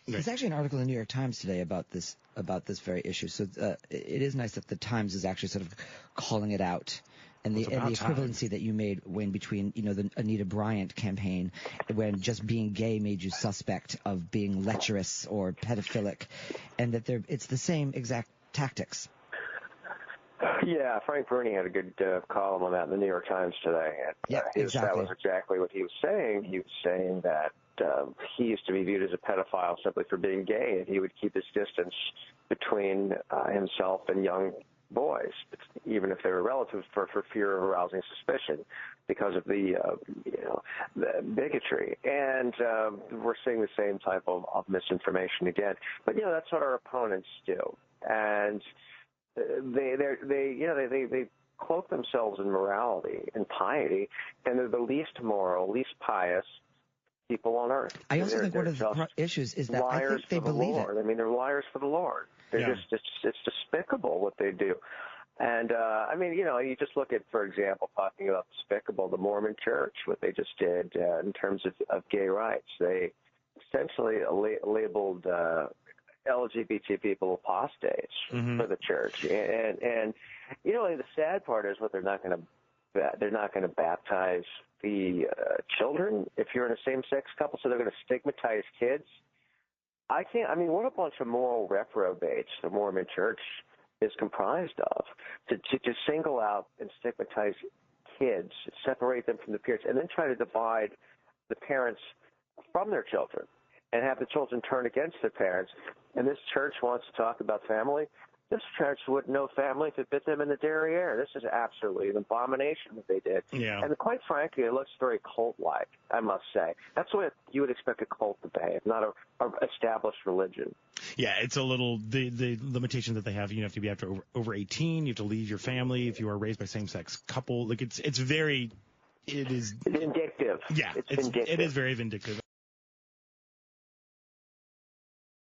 There's actually an article in the New York Times today about this very issue. So it is nice that the Times is actually sort of calling it out. And the equivalency that you made, Wayne, between the Anita Bryant campaign, when just being gay made you suspect of being lecherous or pedophilic, and that it's the same exact tactics. Yeah, Frank Bruni had a good column on that in the New York Times today. And, exactly. That was exactly what he was saying. He was saying that he used to be viewed as a pedophile simply for being gay, and he would keep his distance between himself and young boys, even if they were relatives, for fear of arousing suspicion because of the bigotry. And we're seeing the same type of misinformation again. But that's what our opponents do, and they cloak themselves in morality and piety, and they're the least moral, least pious people on earth. I also think one of the issues is that I think they believe it. I mean, they're liars for the Lord. They're it's despicable what they do. And, you just look at, for example, talking about despicable, the Mormon Church, what they just did in terms of gay rights. They essentially labeled LGBT people apostates for the church. And the sad part is what they're not going to baptize the children if you're in a same-sex couple, so they're going to stigmatize kids. What a bunch of moral reprobates the Mormon Church is comprised of, to single out and stigmatize kids, separate them from the peers, and then try to divide the parents from their children and have the children turn against their parents. And this church wants to talk about family. This church wouldn't know family if it bit them in the derriere. This is absolutely an abomination that they did. Yeah. And quite frankly, it looks very cult-like, I must say. That's what you would expect a cult to behave, not a established religion. Yeah, it's a little the limitation that they have. You have to be over 18. You have to leave your family if you are raised by same-sex couple. Like it's very, it is vindictive. Yeah, it's vindictive. It is very vindictive.